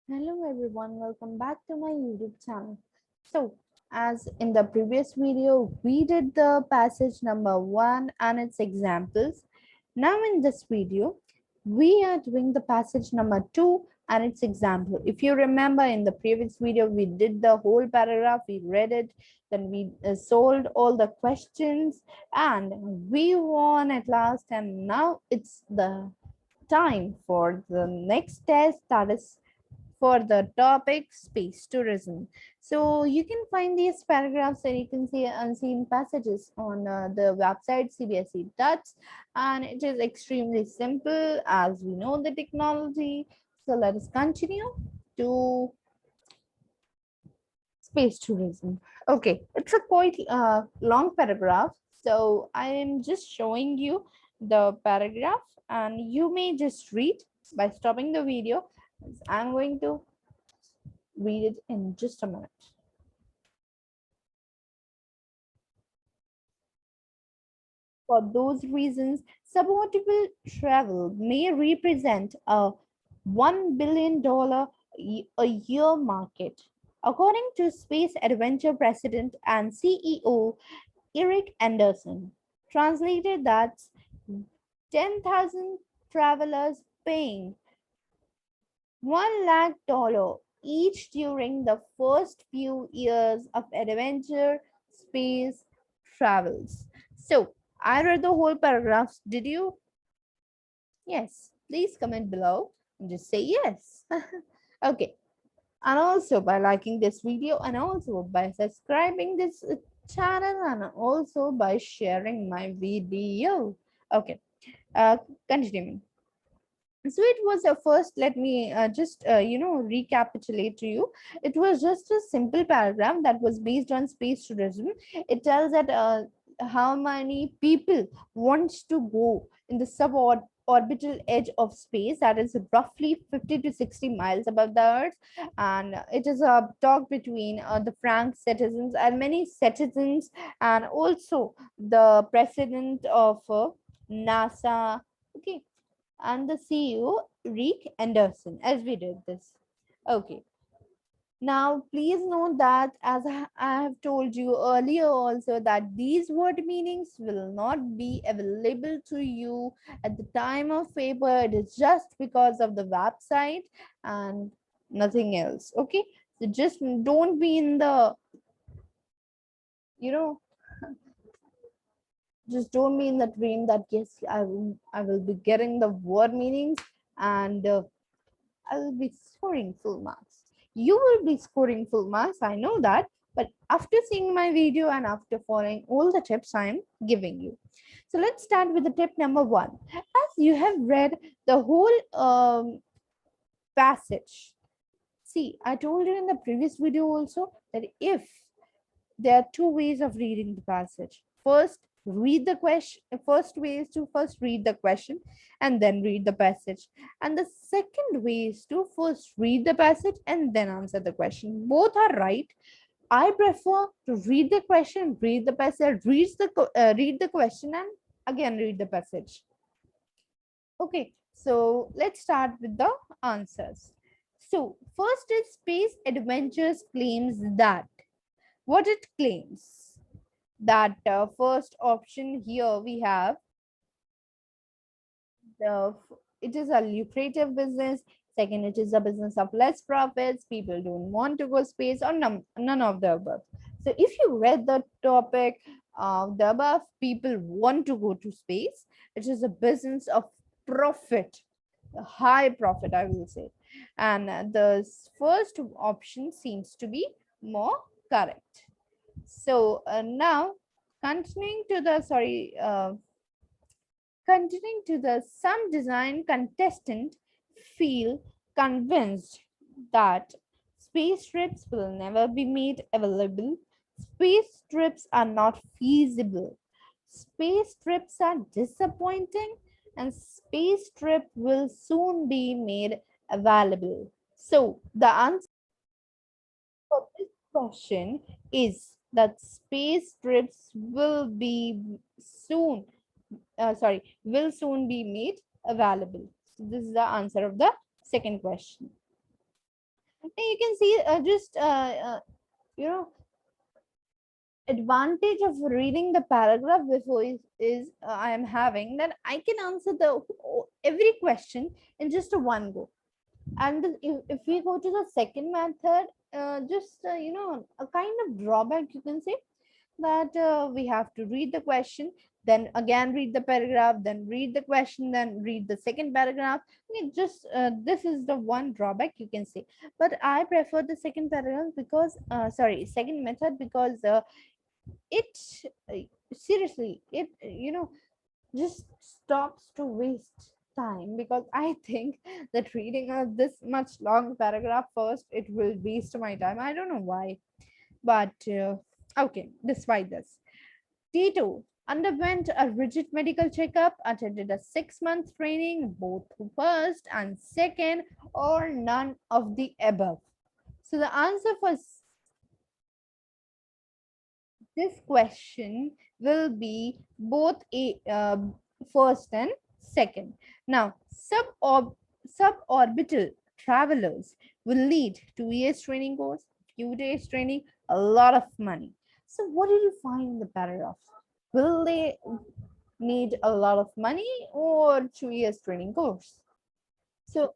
Hello everyone, welcome back to my YouTube channel. So, as in the previous video, we did the passage number 1 and its examples. Now in this video, we are doing the passage number 2 and its example. If you remember in the previous video, we did the whole paragraph, we read it, then we solved all the questions and we won at last, and now it's the time for the next test, that is for the topic space tourism. So you can find these paragraphs and you can see unseen passages on the website CBSE Touch, and it is extremely simple as we know the technology. So let us continue to space tourism. Okay, it's a quite long paragraph. So I am just showing you the paragraph and you may just read by stopping the video. I'm going to read it in just a minute. For those reasons, suborbital travel may represent a $1 billion a year market. According to Space Adventure President and CEO Eric Anderson, translated that's 10,000 travelers paying $1 lakh each during the first few years of adventure space travels. So I read the whole paragraphs. Did you? Yes. Please comment below and just say yes. Okay. And also by liking this video and also by subscribing this channel and also by sharing my video. Okay. Continuing. So it was a first, let me just recapitulate to you. It was just a simple paragraph that was based on space tourism. It tells that how many people wants to go in the suborbital edge of space, that is roughly 50 to 60 miles above the earth, and it is a talk between the frank citizens and many citizens, and also the president of NASA. Okay, and the CEO, Rick Anderson, as we did this. Okay. Now, please note that as I have told you earlier also that these word meanings will not be available to you at the time of paper. It is just because of the website and nothing else. Okay. So just don't be in the, you know, just don't be in the dream that yes, I will be getting the word meanings and I will be scoring full marks. You will be scoring full marks, I know that, but after seeing my video and after following all the tips I am giving you. So let's start with the tip number 1. As you have read the whole passage, see, I told you in the previous video also that if there are two ways of reading the passage. First, read the question. First way is to first read the question and then read the passage. And the second way is to first read the passage and then answer the question. Both are right. I prefer to read the question, read the passage, read the question, and again read the passage. Okay, so let's start with the answers. So first is Space Adventures claims that what it claims that first option here we have the it is a lucrative business. Second, it is a business of less profits. People don't want to go space, or none of the above. So if you read the topic of the above, people want to go to space. It is a business of profit, a high profit, I will say. And the first option seems to be more correct. So now continuing to the some design contestant feel convinced that space trips will never be made available. Space trips are not feasible. Space trips are disappointing and space trip will soon be made available. So the answer for this question is that space trips will soon be made available. So this is the answer of the second question. You can see just you know advantage of reading the paragraph before is I am having that I can answer the every question in just a one go. And if we go to the second method, just a kind of drawback you can say, that we have to read the question, then again read the paragraph, then read the question, then read the second paragraph. Okay, just this is the one drawback you can say. But I prefer the second paragraph because second method because it uh, seriously it just stops to waste time, because I think that reading a this much long paragraph first, it will waste my time. I don't know why. But okay, despite this, Tito underwent a rigid medical checkup, attended a 6 month training, both first and second, or none of the above. So the answer for this question will be both a first and second. Now, suborbital travelers will need 2 years training course, few days training, a lot of money. So, what did you find in the paragraph? Will they need a lot of money or 2 years training course? So,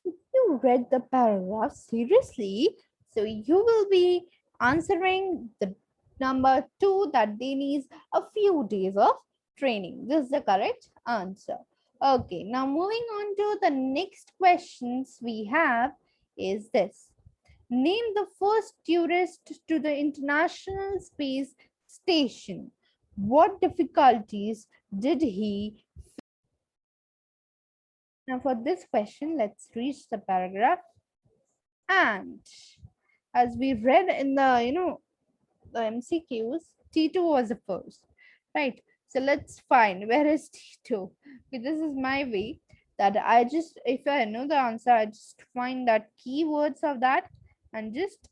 if you read the paragraph seriously, so you will be answering the number two, that they need a few days of training. This is the correct answer. Okay, now moving on to the next questions we have is this. Name the first tourist to the International Space Station. What difficulties did he? Now for this question, let's reach the paragraph. And as we read in the the MCQs, T2 was the first, right? So let's find where is T2. Okay, this is my way that I just, if I know the answer, I just find that keywords of that and just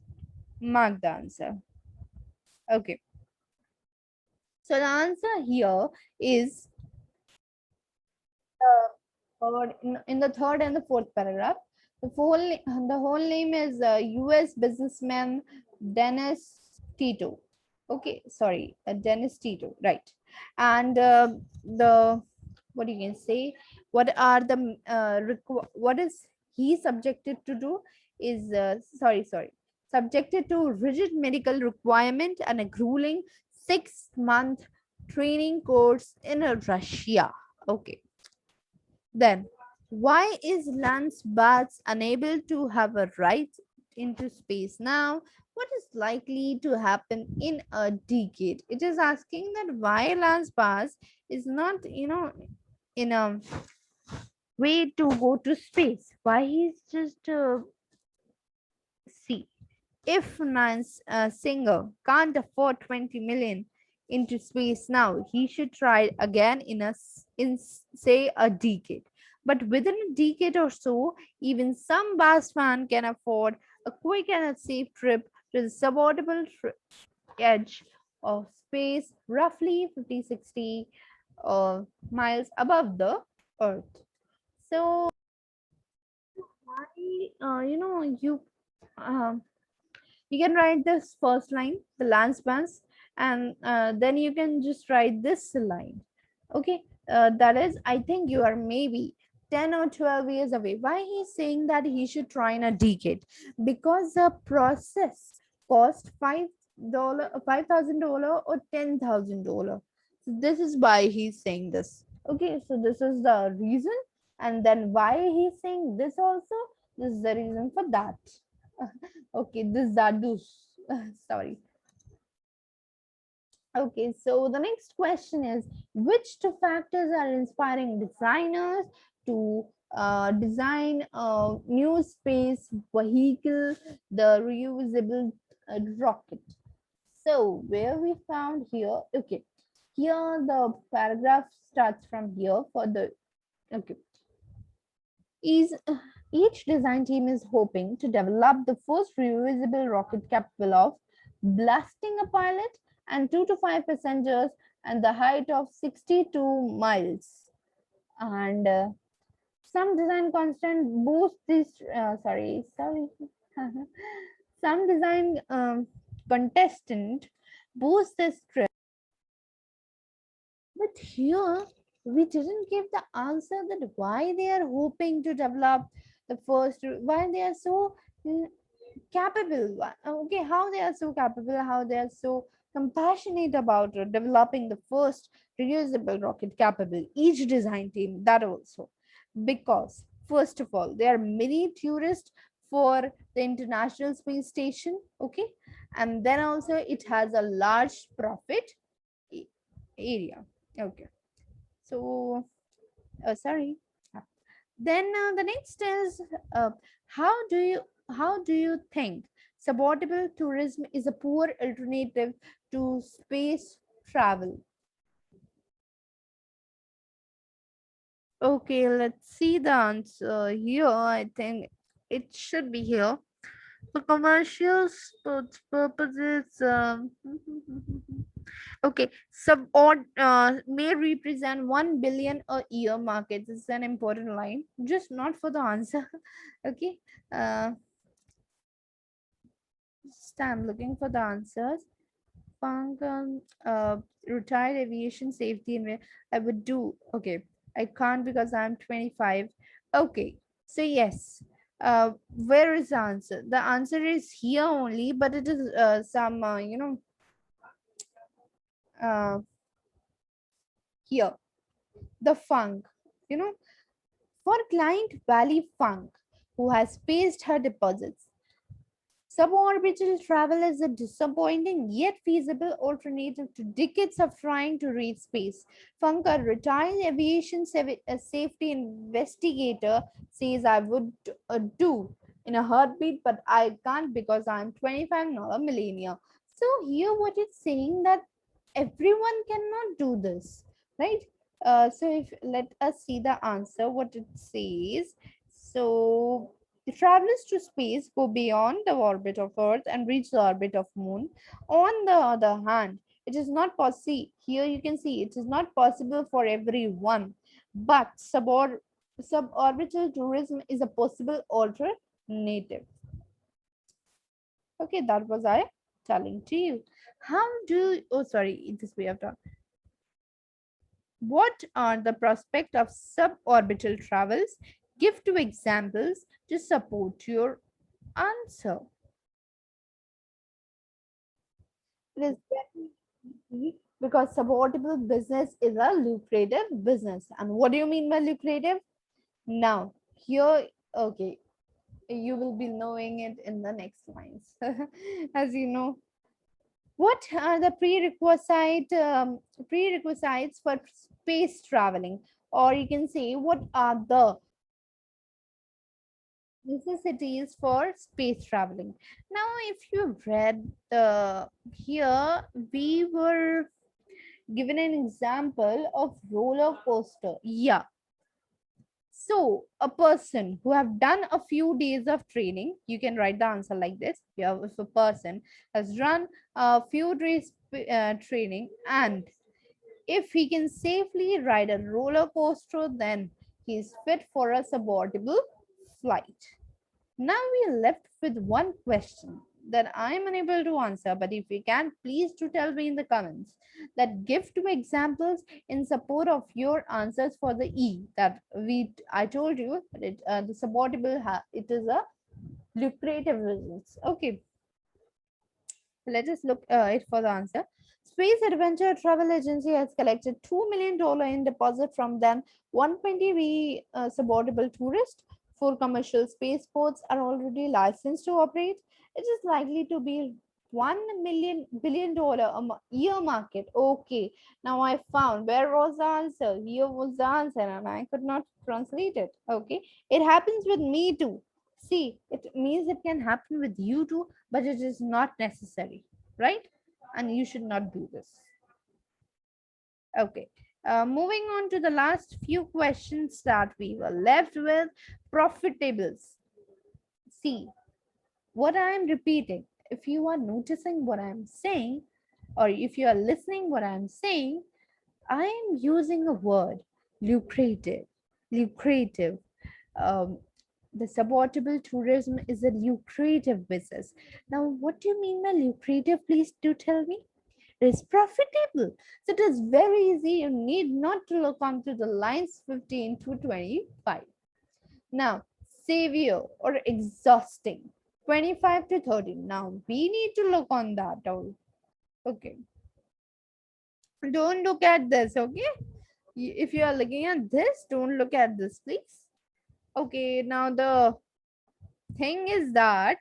mark the answer. Okay, so the answer here is in the third and the fourth paragraph. The whole name is U.S. businessman Dennis Tito. Okay, sorry, Dennis Tito, right? And the what you can say, what are the what is he subjected to do is subjected to rigid medical requirement and a grueling 6 month training course in Russia. Okay, then, why is Lance Bass unable to have a right into space now? What is likely to happen in a decade? It is asking that why Lance Bass is not, in a way to go to space. Why he's just see, if Nance Singer can't afford 20 million into space now, he should try again in say a decade. But within a decade or so, even some Bass fan can afford a quick and a safe trip to the suborbital edge of space, roughly 50-60 miles above the Earth. So, why, um, you can write this first line, the lance bands, and then you can just write this line. Okay, that is, I think you are maybe 10 or 12 years away. Why he's saying that he should try in a decade? Because the process cost $5,000 or $10,000. So this is why he's saying this. Okay, so this is the reason, and then why he's saying this also. This is the reason for that. Okay, this Zadus. Sorry. Okay, so the next question is, which two factors are inspiring designers to design a new space vehicle, the reusable rocket? So where we found here, okay, here the paragraph starts from here for the, okay, is each design team is hoping to develop the first reusable rocket capable of blasting a pilot and 2 to 5 passengers and the height of 62 miles. And Some design constant boost this. Sorry. Some design contestant boost the stress. But here we didn't give the answer that why they are hoping to develop the first, why they are so capable. Okay, how they are so capable, how they are so compassionate about developing the first reusable rocket capable. Each design team that also, because first of all, there are many tourists for the International Space Station. Okay, and then also it has a large profit a- area. Okay, so sorry. Then the next is uh, how do you how do you think supportable tourism is a poor alternative to space travel? Okay, let's see the answer here. I think it should be here. For commercial sports purposes, okay, sub or may represent 1 billion a year market. This is an important line, just not for the answer. Okay, uh, just I'm looking for the answers. Funk, retired aviation safety, and I would do. Okay, I can't because I'm 25. Okay, so yes. Where is the answer? The answer is here only, but it is some uh, here the funk. You know, for client Valley Funk, who has paced her deposits. Suborbital travel is a disappointing yet feasible alternative to decades of trying to reach space. Funk, a retired aviation safety investigator, says I would do in a heartbeat, but I can't because I'm 25, not a millennial. So here, what it's saying that everyone cannot do this, right? So if let us see the answer, what it says. So the travelers to space go beyond the orbit of Earth and reach the orbit of Moon. On the other hand, it is not possible. Here you can see it is not possible for everyone, but suborbital tourism is a possible alternative. Okay, that was I telling to you. How do oh sorry, this way of talk. What are the prospect of suborbital travels? Give two examples to support your answer. It is very easy because supportable business is a lucrative business. And what do you mean by lucrative? Now, here, okay, you will be knowing it in the next lines. As you know, what are the prerequisites for space traveling? Or you can say, what are the necessities for space traveling? Now, if you read the here, we were given an example of roller coaster. Yeah. So a person who have done a few days of training, you can write the answer like this. Yeah, if a person has run a few days training, and if he can safely ride a roller coaster, then he is fit for a suborbital flight. Now we are left with one question that I am unable to answer, but if you can, please to tell me in the comments that give two examples in support of your answers for the E that I told you that the supportable it is a lucrative results. Okay, let us look it for the answer. Space Adventure Travel Agency has collected $2 million in deposit from then 120 supportable tourists. Four commercial spaceports are already licensed to operate. It is likely to be $1 billion a year market. Okay, now I found where was the answer. Here was the answer, and I could not translate it. Okay, it happens with me too. See, it means it can happen with you too, but it is not necessary, right? And you should not do this. Okay. Moving on to the last few questions that we were left with. Profitables. See, what I am repeating, if you are noticing what I'm saying, or if you are listening what I'm saying, I am using a word lucrative, lucrative. um, the supportable tourism is a lucrative business. Now, what do you mean by lucrative? Please do tell me. It is profitable. So it is very easy. You need not to look onto the lines 15 to 25. Now, savior or exhausting 25 to 30. Now, we need to look on that. Okay. Don't look at this. Okay. If you are looking at this, don't look at this, please. Okay. Now, the thing is that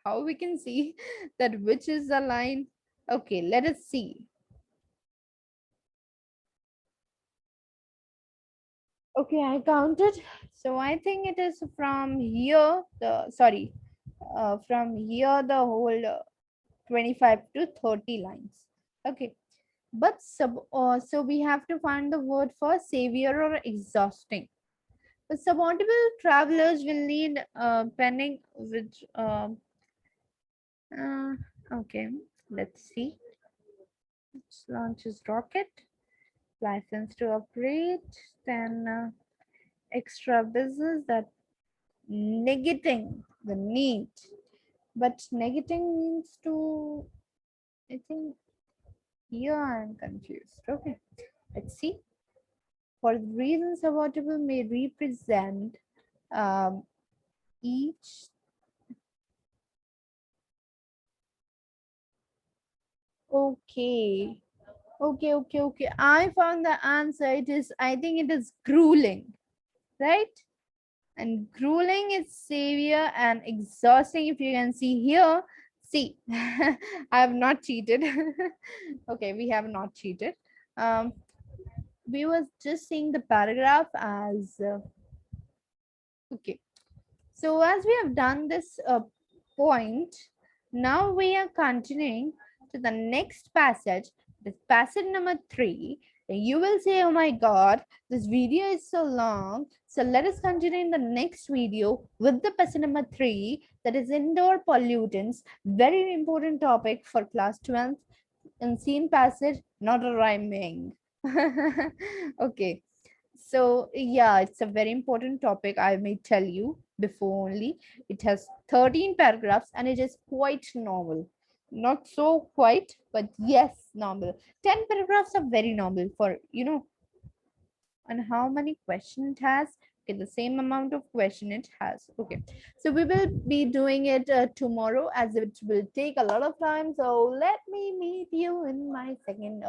how we can see that which is the line. Okay. Let us see. Okay, I counted. So I think it is from here, from here the whole 25 to 30 lines. Okay, but so we have to find the word for savior or exhausting. The supportable travelers will need penning which uh, okay, let's see. Let's launch his rocket, license to operate, then extra business that negating the need, but negating means to, I think, here I'm confused. Okay, let's see. For the reasons avoidable may represent um, each. Okay, okay, I found the answer. It is, I think it is grueling, right? And grueling is savior and exhausting. If you can see here, see, I have not cheated. Okay, we have not cheated. um we was just seeing the paragraph as okay. So as we have done this point, now we are continuing to the next passage, this passage number 3. You will say, oh my god, this video is so long. So let us continue in the next video with the passage number 3, that is indoor pollutants. Very important topic for class 12th. Unseen passage, not a rhyming. Okay. So yeah, it's a very important topic. I may tell you before only. It has 13 paragraphs and it is quite normal. Not so quite, but yes, normal. 10 paragraphs are very normal for, and how many questions it has. Okay, the same amount of question it has. Okay, so we will be doing it tomorrow, as it will take a lot of time. So let me meet you in my second.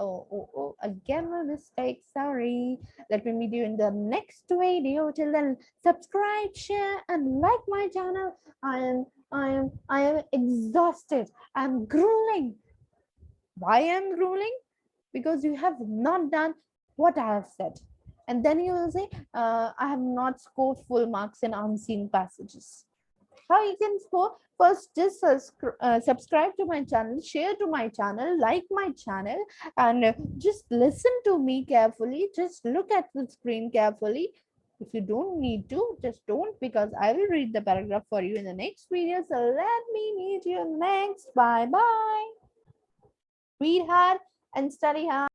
Again my mistake, sorry. Let me meet you in the next video. Till then, subscribe, share and like my channel. I am exhausted. I'm grueling. Why I'm grueling? Because you have not done what I have said. And then you will say, I have not scored full marks in unseen passages. How you can score? First, just subscribe to my channel, share to my channel, like my channel, and just listen to me carefully. Just look at the screen carefully. If you don't need to, just don't, because I will read the paragraph for you in the next video. So let me meet you next. Bye bye. Read hard and study hard.